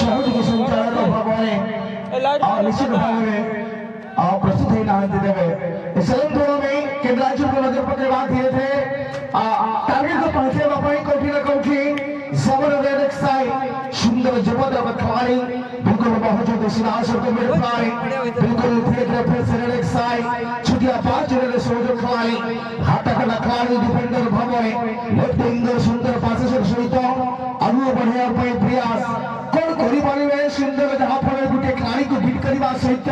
সহযোগী সঞ্চালক অভাবে নিশ্চিত ভাবে प्रस्तुत ही ना देवे सलम थोड़ा में केंद्रांचल को नगर पर बात किए थे टारगेट को पहुंचे बापाई कोठी ना कोठी जबरदस्त साई सुंदर जबरदस्त खिलाड़ी बिल्कुल बहुत जो सिरासर को मिल पाए बिल्कुल धीरे फिर से एक साई छुटिया पांच जने सोजो खिलाड़ी हाथ का खिलाड़ी डिफेंडर भावे लेफ्ट विंगर सुंदर पासे से सहित आगु बढ़िया पाई प्रयास कौन कोरी वाली में सुंदर जहां पर गुटे खिलाड़ी को बीट करवा सहित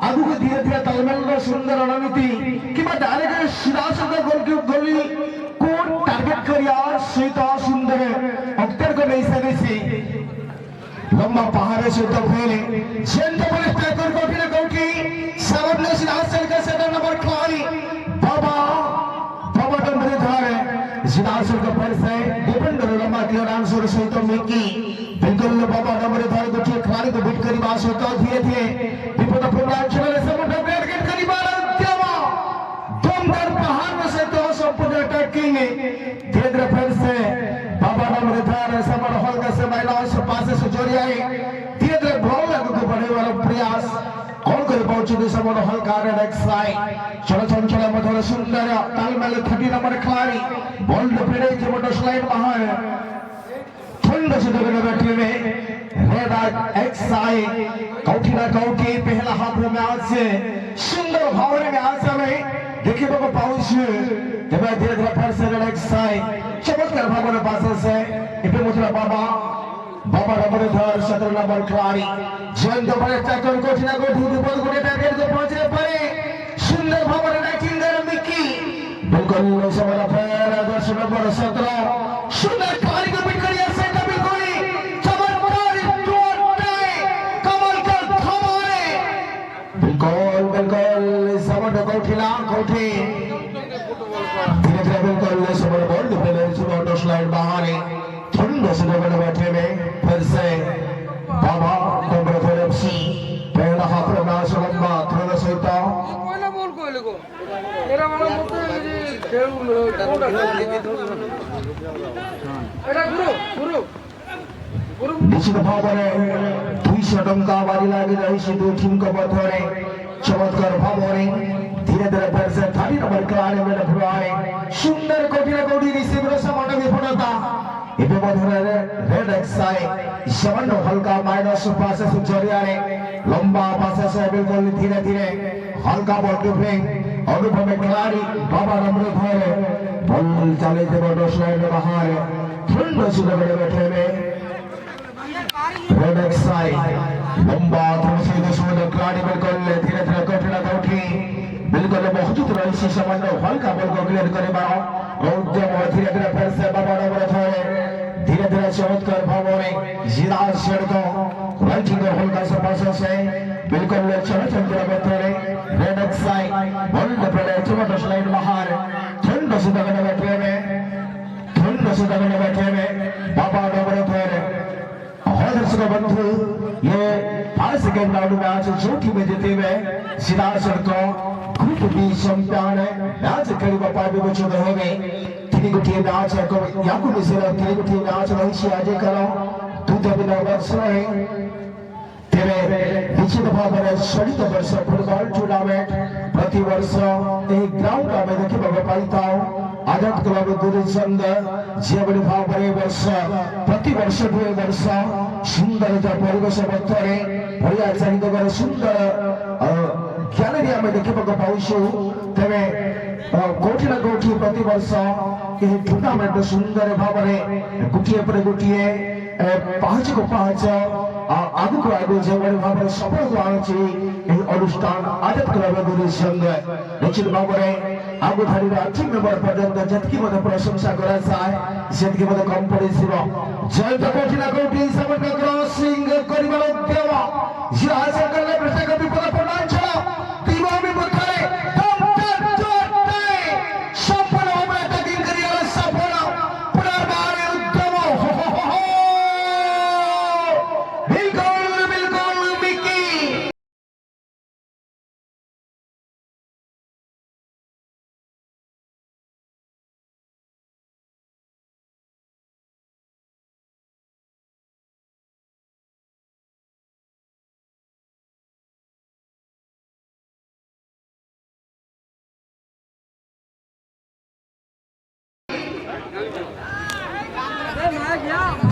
आगु को धीरे धीरे तालमेल में सुंदर रणनीति कि मैं डायरेक्ट सिरासर को गोली को टारगेट करिया सहित सुंदर अक्तर को नहीं सके लंबा पहाड़ से तो फैले जेंटो पर टैकल कोठी ना कोठी सामने सिरासर का सेटर नंबर खिलाड़ी बाबा नंबर धारे सिरासर का पर से डिफेंडर लंबा क्लियर आंसर से तो मिकी बिल्कुल बाबा नंबर धारे कोठी खिलाड़ी को बीट करी बात होता धीरे धीरे विपद प्रोग्राम चले समुद्र टारगेट करी बार देवा दमदार पहाड़ में से तो संपूर्ण अटैकिंग धीरे धीरे फिर से बाबा नंबर धारे समर हॉल का से महिला से पासे से जोड़ी आई धीरे धीरे बॉल को बढ़े वाला प्रयास कौन करे पहुंचे दे समर हॉल का रेड साइड चलो चंचल मधुर सुंदर तालमेल 30 नंबर खिलाड़ी बॉल डिफेंडर के मोटर स्लाइड बाहर ठंड से दबे बैठे में रेड एक्स साइड कौठी ना कौठी पहला हाथ में आज से सुंदर भावने में आज में देखिए बाबा पहुंचे धीरे धीरे फिर से रेड एक्स साइड चमत्कार भागवत पास से इपे मुझे बाबा नंबर 17 नंबर खिलाड़ी जन तो बड़े टैकल कोठी ना कोठी विपद कोठी टारगेट को पहुंचे पड़े सुंदर भावर रैकिंग कर मिकी बिल्कुल समय फेर 10 नंबर 17 सुंदर खिलाड़ी को बीट करिया से बिल्कुल चमत्कार टूटे कमल का धमारे बिल्कुल समझ कोठी ना कोठी धीरे बिल्कुल समय बॉल डिफेंडर से मोटर स्लाइड बाहर ठंड से डबल बैठे में फिर से बाबा नंबर 4 पहला हाथ में मैच लंबा थोड़ा सहिता कोई बोल कोई लगो मेरा वाला बोलते खेल एटा गुरु निश्चित भावने 200 टंका वाली लागी रही से दो टीम को बतौरे चमत्कार भावने धीरे धीरे फिर से 30 नंबर खिलाड़ी में लफड़ाए सुंदर कोठी ना कोठी रिसीवर समाने विफलता इबे मधुर रेड एक्साई शवन हल्का माइनस पासे से जोड़िया ने लंबा पासे से बिल्कुल धीरे धीरे हल्का बॉल ड्रिबलिंग अनुभव में खिलाड़ी बाबा नंबर धरे बॉल चले थे बॉल स्लाइड में बाहर ठंड से बड़े बैठे में रेड एक्साई लंबा थोड़ी सी सुंदर खिलाड़ी बिल्कुल धीरे धीरे कोठी ना कोठी बिल्कुल बहुत रही से समझ हल्का बॉल को क्लियर करे बारो और धीरे धीरे फिर से बाबा नंबर धरे धीरे धीरे चमत्कार भावने जिराज शेर को राइटिंग हल्का से पास से बिल्कुल चलो चंद्र बतरे रेड एक्साई बॉल पड़े टमाटो स्लाइड बाहर ठंड से दबने बैठे में बाबा नंबर धरे दर्शक बंधु ये 5 सेकंड राउंड मैच जो टीम जीते हुए सिरासर को ग्रुप बी चैंपियन मैच खेलिबा पाइबे बचो होगे तीन गोटी मैच को याकु मिसेला तीन गोटी मैच रही से आज करो दूध बिना वर्ष रहे तेरे निश्चित भाव में चलित वर्ष फुटबॉल टूर्नामेंट प्रति वर्ष एक ग्राउंड में देखिबा पाइता आजाद क्लब गुरुचंद जेबड़ी भाव में वर्ष प्रति वर्ष 2 वर्ष सुंदर परिवेश मध्य बढ़िया चारिदगर सुंदर गैलरी आम देखा पाऊँ तेरे कोठी ना कोठी प्रति वर्ष यह टूर्नामेंट सुंदर भाव में गोटे पर गोटे पाँच को पाँच आगु को आगु जो भाव में सफल आनुची अनुष्ठान आजाद क्लब गुरुचंद निश्चित भाव में आगु धाड़ी 8 नंबर पर्यंत जतकी मत प्रशंसा करा जाए सेतकी मत कम पड़ी जय तो कोठी ना कोठी समग्र क्रॉसिंग करिबा देवा जे आशा करले प्रत्येक विपद प्रदान छला तीनों में मुखरे दम जोटे संपन्न होबे अटैकिंग करिया सफल पुनर्बार उद्यम हो बिल्कुल मिकी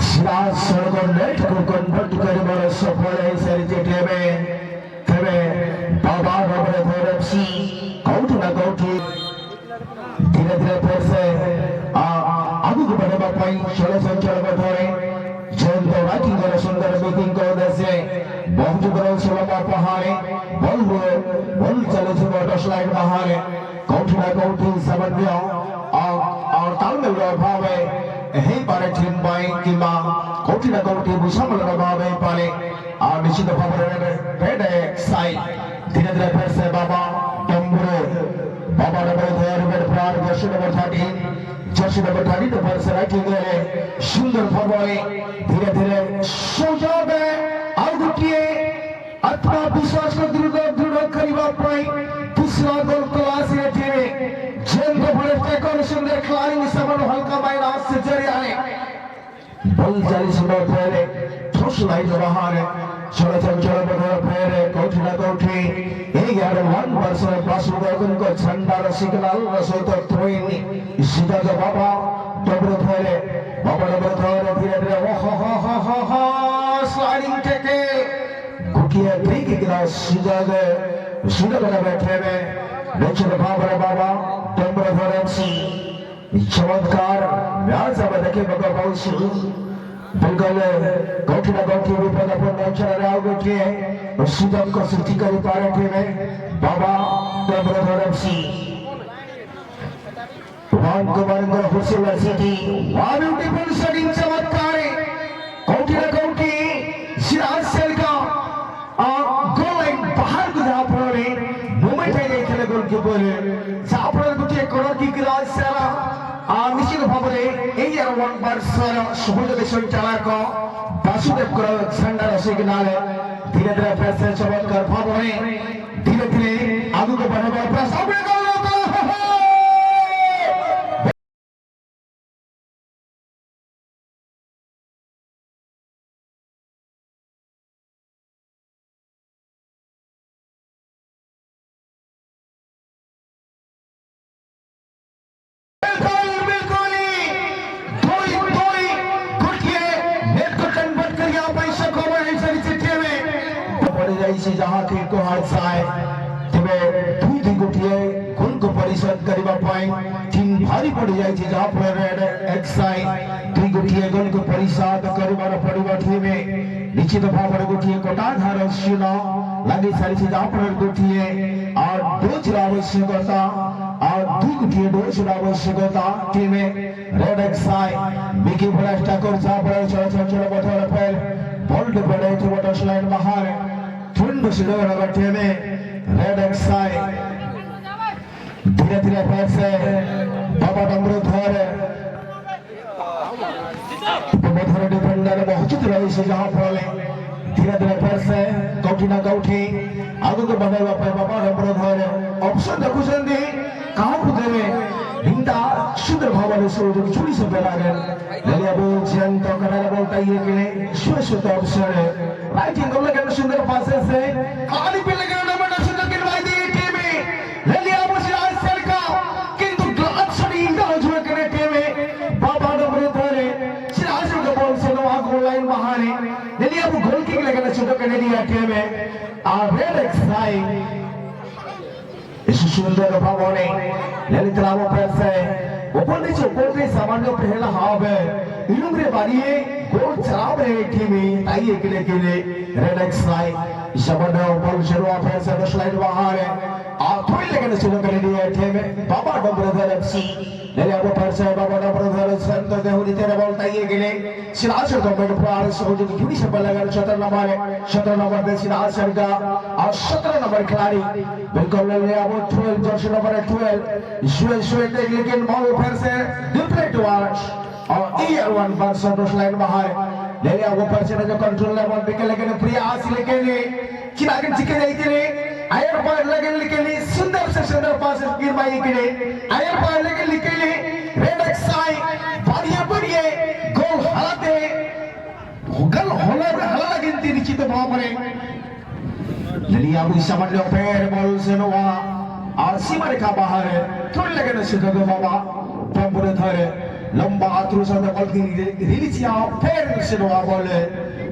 सिराज सड़कों नेट को कन्वर्ट करे बड़े सफल है सारी चीजें में तबे बाबा रबरे धरपसी कौट ना कौटी धीरे-धीरे फिर से आगू के बढ़े बापाई चले संचल बधरे जैन तो राइटिंग करे सुंदर मीटिंग को देसे बहुत बड़ा सोलमा पहाड़े बल चले से वाटर स्लाइड पहाड़े कौटी ना कौटी समझियो और तालमेल का अभाव है यही पारे टीम बाई की माँ कौटी ना कौटी बुशामल का अभाव है पाले और निश्चित भाव रेड साई धीरे-धीरे फिर से बाबा टम्बुरे बाबा नंबर 2 जर्सी नंबर 30 तो फिर से राइटिंग करे सुंदर फुटबॉल धीरे-धीरे सुजाब आगुटिए आत्मविश्वास को दृढ़ करीबा पाई दूसरा गोल क्लास ये टीम जेन को बड़े टेकन सुंदर खिलाड़ी समर हल्का माइना से जरियाने बल जाली सुनो फेरे ठोस लाई जो बाहर चलो बदल फेरे कौटी ना कौटी एक यार 1% प्लस उगन को झंडा रसिकलाल रसोई तो थ्रोइंग सीधा जो बाबा डबल फेरे बाबा डबल फेरे धीरे-धीरे हो स्लाइडिंग टेके गुटिया ब्रेक गिलास सीधा बना बैठे में नेचर बाबा डबल फेरे चमत्कार व्याज अब देखे बगा बहुत बिल्कुल कौटी ना कौटी विपद अपन चल रहा हो गए और सुदम को सृष्टि कर पा रहे थे बाबा डब्ल्यूसी वन कुमार को हुसैन सिटी ब्यूटीफुल सेटिंग चमत्कार कौटी ना कौटी सिराज सेल का गोल लाइन बाहर को जहां पर मूवमेंट है गई खेले गोलकीपर जहां पर गुटिए कॉर्नर किक राज सेला निश्चित भाव में এই আর ওয়ান বারসার সুবর্ণ সঞ্চালক বাসুদেব কর ঝন্ডা সিগনাল ধীরে ধীরে ফেসে চমৎকার ভাব में ধীরে ধীরে आगू को बढ़ावा प्रयास अपने गोल से जहां के को हाथ आए तबे दुई गुटिए गोल को परिशोध करिबा पाई टीम भारी पड़ जाय छै जहां पर रेड एक्साई दुई गुटिए गोल को परिशोध करिबार पड़िबा टीम में निश्चित भाव रे गुटिए कोटा धार सुनो लागि सारी से जहां पर गुटिए और डोज आवश्यकता और दुई गुटिए डोज आवश्यकता टीम में रेड एक्साई मिकी ब्लास्ट कर जहां पर चल बथर फेल बोल्ड बड़े तो वाटर स्लाइड बाहर ठंड सिलोर बैठे में रेड एक्साई धीरे-धीरे फिर से बाबा डमरू धर मधुर डिफेंडर बहुत रही से जहां पर धीरे-धीरे फिर से कौटी ना कौटी आगू को बढ़ावा पे बाबा डमरू धर ऑप्शन देखु जंदी कहां को देवे हिंदा शुद्ध भाव से जो चुरी से बेलागन लेलिया बोल जन तो करने बोलता ये कि शुद्ध ऑप्शन है राइटिंग गोल के सुंदर पासेस से खाली पे लगे नंबर सुंदर गिरवाई दी टीम में लेलिया मुसिराज सर का किंतु ग्लास शॉट इंगल जो करे टीम में बाबा डबरे धरे सिराज का बॉल से नो गोल लाइन बहाने लेलिया वो गोल किक लगे सुंदर करे दिया टीम में आ रेड एक्साई इस सुंदर भाव ने ललित राव पैसे ऊपर नीचे सामान्य पहला हाव है इनुग्रे बारी गोल चलाव रहे टीम ताई के लिए रेड एक्साई शब्द बॉल शुरू पैसे द स्लाइड बाहर है आ थोड़ी लेकिन शुरू कर दिया टीम बाबा डब्ल्यूधर एफसी ले अब पैसे बाबा डब्ल्यूधर संत देहुरी तेरे बॉल ताई के लिए सिराज को बैट पर सोच की जुड़ी से बल लगा 17 नंबर पे सिराज का और 17 नंबर खिलाड़ी बिल्कुल ले अब 12 जर्सी नंबर 12 शुएट लेकिन बॉल फिर से डिफलेक्ट हुआ और ईयर 1 पर संतोष लाइन बाहर ले लिया वो पर से जो कंट्रोल लेवल पे लेकिन प्रयास लेकिन चिरागन चिके जाई थे आयर पर लेकिन सुंदर से सुंदर पास गिरवाई के आयर पर लेकिन रेड एक्साई बढ़िया गोल हलाते गोल हला गिनती निश्चित भाव में ले लिया वो सामान्य पैर बॉल से नोवा और सीमा रेखा बाहर थोड़ी लेकिन सीधा बाबा टम्बुरे धरे लंबा आतुर से बॉल की रिलीज किया फिर से नोआ बॉल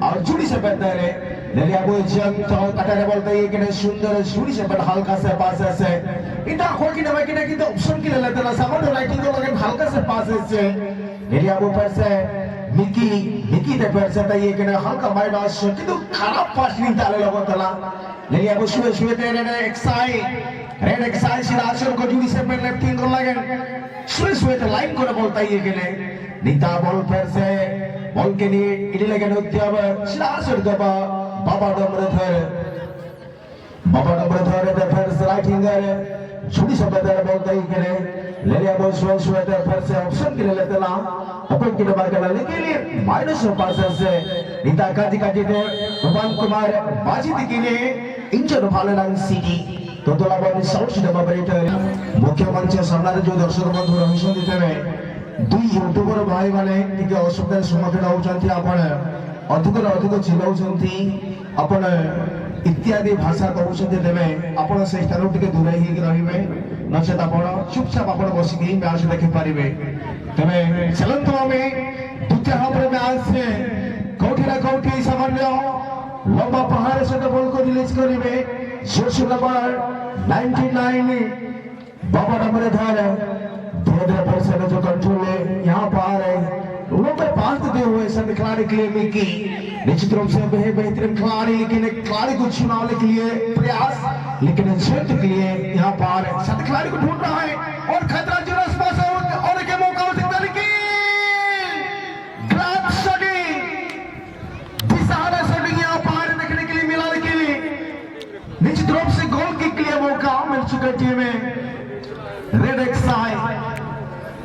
और जुड़ी से बेहतर है लेलिया वो जंग तो कटारे बॉल तो ये कि सुंदर जुड़ी से बट हल्का से पास से इतना खोल की नवा कि तो ऑप्शन के लिए लेते ना सामान राइटिंग को लगे हल्का से पास से लेलिया वो फिर से मिकी ते फिर से ये कि हल्का माइंड आस कि तो खराब पास नहीं डाले लोगों तला लेलिया वो शुवे तेरे ने रेड एक्साइज सिराशन को जुड़ी से पर लेफ्टिंग को लगे शुवे तो लाइन को बोलता ये कि नीता बॉल फिर से बॉल के लिए इडी लगे नृत्य सिराशन का बाबा डमरधर दे फिर से राइटिंग जुड़ी से बदल बोलता ये कि लेलिया वो शुवे ते फिर से ऑप्शन के लिए लेते ना अपन की दबा के लेने के लिए माइनस पास से नीता काजी दे भगवान कुमार बाजी दिखने इंजन भालनांग सिटी तो তোলাবাড়ি সাউথ সিনেমা ব্যারিটার মুখ্য মঞ্চে সামনে যে দর্শক বন্ধু রহিଛନ୍ତି তেবে দুই ୟୁଟ୍ୟୁବର ଭାଇମାନେ ଟିକେ ଅସୁବିଧାର ସମ୍ମୁଖୀନ ହେଉଛନ୍ତି ଆପଣ ଅଧିକ ଚିଲାଉଛନ୍ତି ଆପଣ ଇତ୍ୟାଦି ଭାଷା କହୁଛନ୍ତି ତେବେ ଆପଣ ସେହି ସ୍ଥାନରୁ ଟିକେ ଦୂରେଇ ହେଇକି ରହିବେ ନଚେତ ଆପଣ ଚୁପଚାପ ଆପଣ ବସିକି ମ୍ୟାଚ୍ ଦେଖିପାରିବେ ତେବେ ଚାଲନ୍ତୁ ଆମେ ଦ୍ୱିତୀୟ ହାଫରେ ମ୍ୟାଚରେ କୋଉଠି ନା କୋଉଠି ସାମାନ୍ୟ लंबा पहाड़ से बॉल को रिलीज करेंगे जर्सी नंबर 99 बाबा डमरधर धीरे पर से जो कंट्रोल है यहाँ पर है लंबे पास देते हुए संत खिलाड़ी के लिए मिकी निश्चित रूप से बेहतरीन खिलाड़ी लेकिन एक खिलाड़ी को चुनाव के लिए प्रयास लेकिन जीत के लिए यहाँ पर संत खिलाड़ी को ढूंढ रहा है और खतरा जो आसपास है और एक मौका हो सकता है लेकिन निश्चित रूप से गोल किक के लिए मौका मिल चुका टीम में रेड एक्साई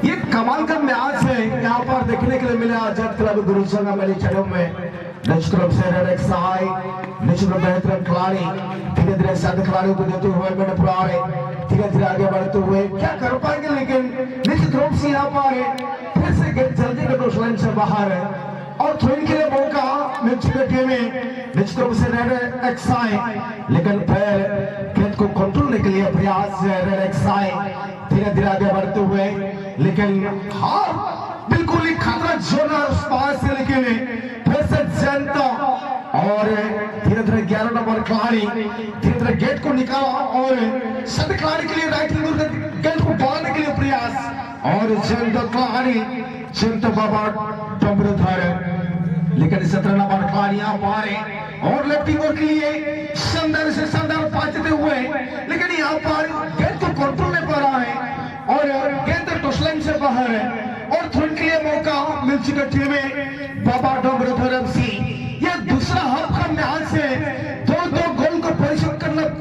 ये कमाल का मैच है यहाँ पर देखने के लिए मिला आजाद क्लब गुरुसंगा मेली स्टेडियम में निश्चित रूप से रेड एक्साई निश्चित रूप बेहतरीन खिलाड़ी धीरे धीरे साथ खिलाड़ियों को देते हुए मैंने पुराने धीरे धीरे आगे बढ़ते हुए क्या कर पाएंगे लेकिन निश्चित रूप से यहाँ पर फिर से जल्दी का लाइन से बाहर है और थ्रोइंग के लिए मौका मिल चुके टीम में निश्चित रूप से रेड एक्साई लेकिन फिर गेंद को कंट्रोल करने के लिए प्रयास रेड एक्साई धीरे धीरे आगे बढ़ते हुए लेकिन हाँ बिल्कुल ही खतरा जोन पास से लेकिन फिर से जनता और धीरे धीरे 11 नंबर खिलाड़ी धीरे धीरे गेट को निकाला और सभी खिलाड़ी के लिए राइटिंग गेट को बढ़ाने के लिए प्रयास और जनता खिलाड़ी जनता बाबा डमरधर लेकिन 17 नंबर खिलाड़ी यहाँ पर और लेफ्टिंग के लिए शानदार से शानदार पास देते हुए लेकिन यहाँ पर गेंद को कंट्रोल नहीं पा रहा है और गेंद टोसलाइन से बाहर है और थ्रोइंग के लिए मौका मिल चुका टीम में बाबा डमरधर एफसी ये दूसरा हाफ का मैच है दो गोल को परिशोध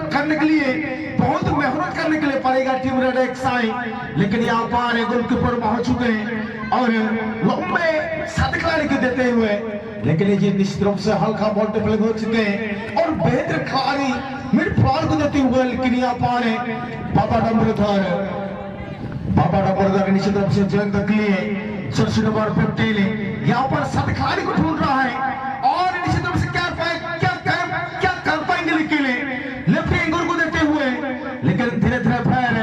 करने के लिए बहुत मेहनत करने के लिए पड़ेगा टीम रेड एक्साई लेकिन यहाँ पर गोलकीपर पहुंच चुके हैं और लंबे साथ खिलाड़ी को देते हुए लेकिन ये निश्चित रूप से हल्का बॉल टेबलिंग हो चुके हैं और बेहतर खिलाड़ी मिड फ्लॉर को देते हुए लेकिन यहाँ पर बाबा डमरधर निश्चित रूप से जंग के लिए जर्सी नंबर 15 यहाँ पर साथ खिलाड़ी को ढूंढ रहा है और निश्चित रूप से क्या कर पाएंगे लेकिन लेफ्ट एंगल को देते हुए लेकिन धीरे धीरे फिर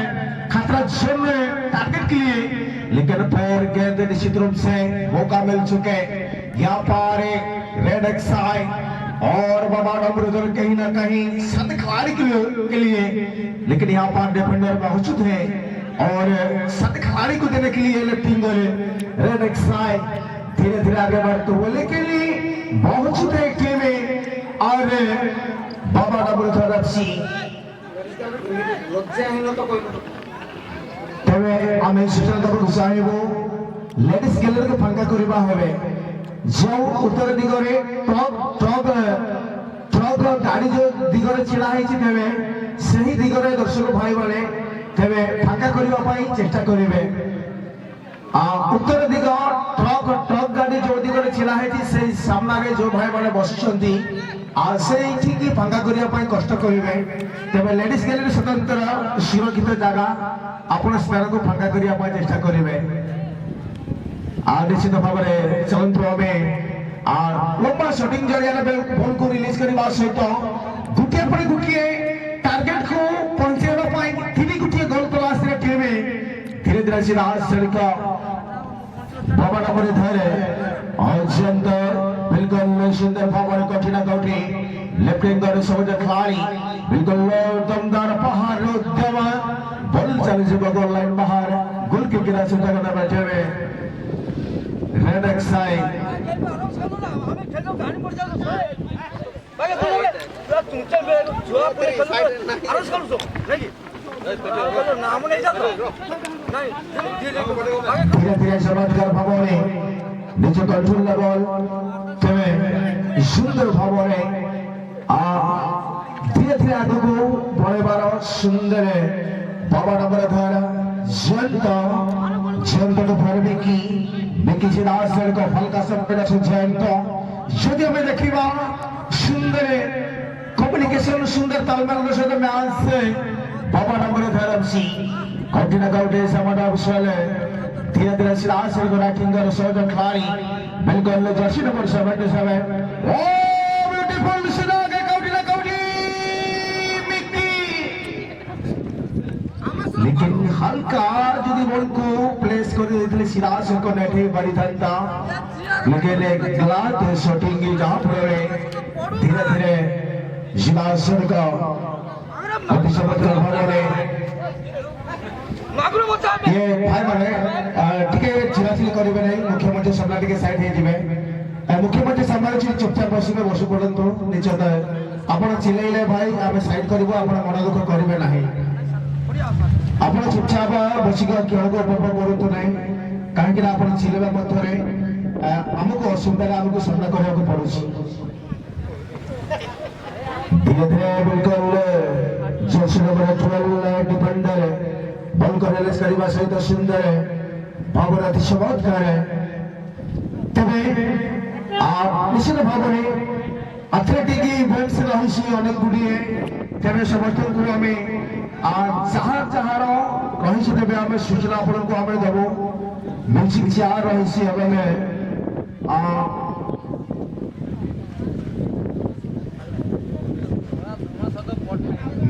खतरा जोन टारगेट के लिए लेकिन फिर गेंद निश्चित रूप से मौका मिल चुके यहाँ पर रेड एक्साई और बाबा डमरधर कहीं ना कहीं साथ खिलाड़ी के लिए लेकिन यहाँ पर डिफेंडर मौजूद है और साथ खिलाड़ी को देने के लिए लेफ्टिंग रेड एक्साई धीरे धीरे आगे बढ़ते हुए लेकिन मौजूद है टीम में और बाबा डमरधर एफसी तबे आमे सूचना दबक चाहेबो लेडीज गैलरी को फांका करिबा हेबे जो उत्तर दिगरे ट्रक गाड़ी जो दिगरे छिड़ा हेछि तेबे सही दिगरे दर्शक भाई माने तेबे फांका करिबा पई चेष्टा करिवे उत्तर दिग ट्रक गाड़ी जो दिगरे छिड़ा हेछि से सामना रे जो भाई माने बसिछंती से फांका करने कष्ट करेंगे तेज लेडीज गैलरी स्वतंत्र सुरक्षित जगह आपण स्थान को फांका करने चेष्टा करेंगे निश्चित भाव में चलतु आम लंबा शॉटिंग जरिया बॉल को रिलीज करने सहित गोटे पर गोटे टार्गेट को पहुंचाई 3 गोटे गोल तलाश टीम धीरे धीरे सीधा सड़क बाबा नंबर धरे अत्यंत बिल्कुल सुंदर भाव कठिन कौटी लेफ्टिंग कर सबज खिलाड़ी बिल्कुल दमदार पहाड़ उद्यम बॉल चल जी गोल लाइन बाहर गोल की गिरा से जगह बैठे हुए रेड एक्साइड हमें खेलो गाड़ी पड़ जाओ भाई तुम चल बे जुआ पूरे खेलो आरस कर सो नहीं नाम नहीं जाता नहीं धीरे धीरे चमत्कार भावने नीचे कंट्रोल लेवल तेरे सुंदर भावने धीरे धीरे आगे को बड़े बार सुंदर बाबा नंबर धर जयंत को भर बिकी जिलासर को हल्का संकट से जयंत यदि हमें देखिबा सुंदर कम्युनिकेशन सुंदर तालमेल सहित मैच से बाबा नंबर धर सी कठिन कौटे समाडा विषय धीरे धीरे जिलासर को राइटिंगर सहज खिलाड़ी बिल्कुल जर्सी नंबर 77 ओ ब्यूटीफुल सिना के कौटी लेकिन हल्का यदि बॉल को प्लेस कर देते सिराज को नेटे बड़ी था लेकिन एक गलत शॉटिंग जहां पर धीरे धीरे सिराज का अति चमत्कार भावने ये भाई माने टिके चिराचिली करिवे नहीं मुख्यमंत्री सामने टिके साइड हे जिवे मुख्यमंत्री सामने चुपचाप बसिबे बसि पड़ंतु निश्चित आपण चिलेइले भाई आमे साइड करबो आपण मन दुख करिवे नाही आपण चुपचाप बसिक खेल को उपभोग करतु नहीं कहीं आप चिल्वा मध्य आमको असुविधा आमको सामना करने को पड़ुछि धीरे धीरे बिल्कुल जर्सी नंबर 12 डिफेंडर बॉल को रिलीज करने सहित सुंदर भाव अति चमत्कार तबे निश्चित भाव एथलेटिक इवेंट्स रही अनेक गुड़िए तेरे समर्थन को आम जहाँ जहाँ रही तेज आम सूचना आपण को आम देव म्यूजिक चेयर रही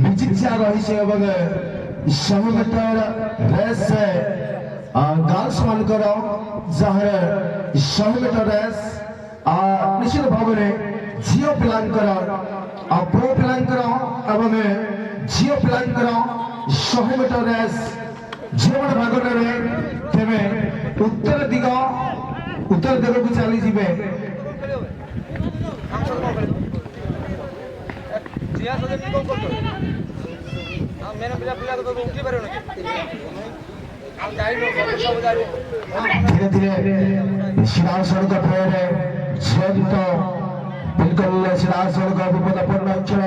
म्यूजिक चेयर रही 100 मीटर रेस गर्ल्स मानकर जहाँ 100 मीटर रेस निश्चित भाव में झील पिलांकर पुओ पिलांकर एवं झील पिलांकर 100 मीटर रेस झील मैंने भाग ने तेरे उत्तर दिग को चली जीवे धीरे धीरे सिराज सड़क फेर जयंत बिल्कुल सिराज सड़क विपदपूर्ण अंचल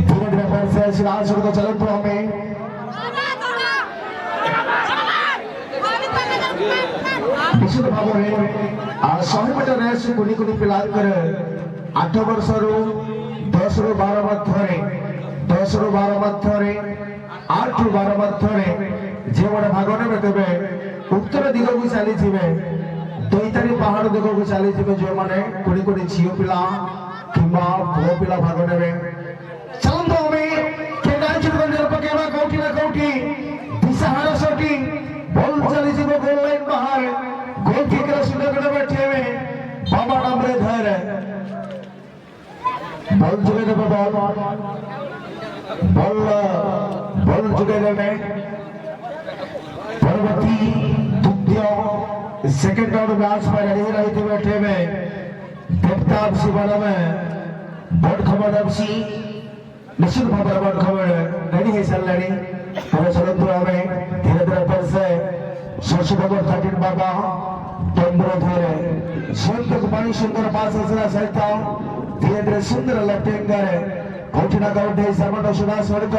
धीरे धीरे सिराज सड़क चलते हमें निश्चित भाव में 100 मीटर रेस कुनी कुनी पिलांकर 8 वर्ष रु 10 रु 12 मध्य 10 रु 12 मध्य 8 रु 12 मध्य जे बड़े भाग ने तेरे उत्तर दिग को चली जीवे दैतारी पहाड़ दिग को चली जीवे जो माने कुनी कुनी झील पिला किंबा पुओ पिला भाग ने चलतो हमें केडांचुर को पकेवा कौटी ना कौटी दिशाहारा शॉटिंग बॉल चली जीवे गोल लाइन बाहर गोल किकर सुंदर बैठे हुए बाबा नंबर धर बॉल जुगे देवे बॉल जुगे देवे परवर्ती द्वितीय सेकंड राउंड मैच में रेडी रही थे बैठे हुए देवताप शिवाला में बोर्ड खबर दबसी निश्चित भाव बोर्ड खबर रेडी है चल चलो धीरे धीरे पर से सोशल नंबर 13 बाबा टंबरो धीरे सुंदर पानी सुंदर पास असरा सहिता धीरे धीरे सुंदर लेफ्टिंग करे कोठिना कौटे सरमंड सुधा सड़क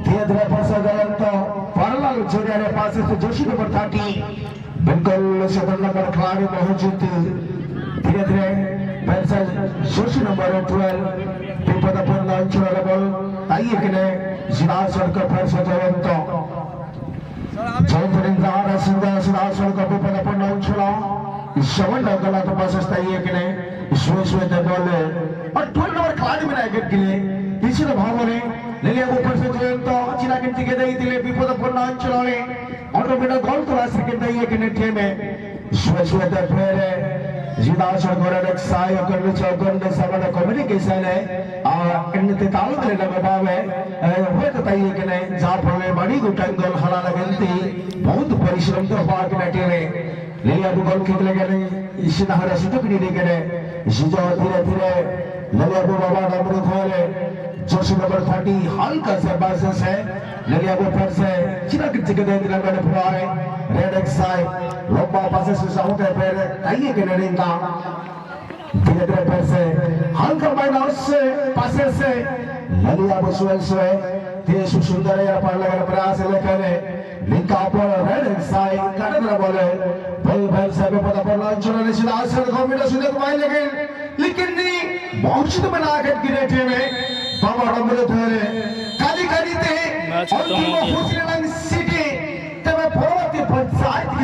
धीरे धीरे पर से जयंत पारलाल जोड़िया ने पास से जोशी नंबर 30 बिल्कुल 17 नंबर खिलाड़ी मौजूद धीरे धीरे पर से जोशी नंबर 12 विपदपूर्ण अंचल लेवल आइए कि ने जिला सड़क पर से Jayant Kebrana Sindasan Kapu pada Pondonchula, Shawan Dagala to Pasas Tayekine, Shway the Dole, but 12 hour Kladim I get Gile, this is the Hamone, Lilia Person, China can together before the Pondonchula, Automata Gold to us second Tayekine Teme, Shway the Pere. Jidasan Gorak Sai, a Kurnicha, the Sabana communication, in the town of Nagabave, where the Tayakane, Zapole, Manigu Tangle, Halalaganti, both the Parisham to Park in a Tire, Lilia Bugol Kitlegane, Ishinahara Sutukini, Shijo Tire, Lilia Baba, Namurale, Joshua number 30, Halka Sabasa, Lilia Buperse, Chinak Ticket, Red X side. Lomba passes out there, Taye Canada, Theatre Perse, Hunker by Nose, Passes, Lalia Busuelse, Tesu Sundara, Parlaga Brass, Elecane, Linkapo, Red X side, Canada, Paul Sabe for the Poland journalist, answer the combination of mine again, Likini, Bounce the Manakat Girate, Baba Ramble, Kali Kalite, City, the Porti Pansai.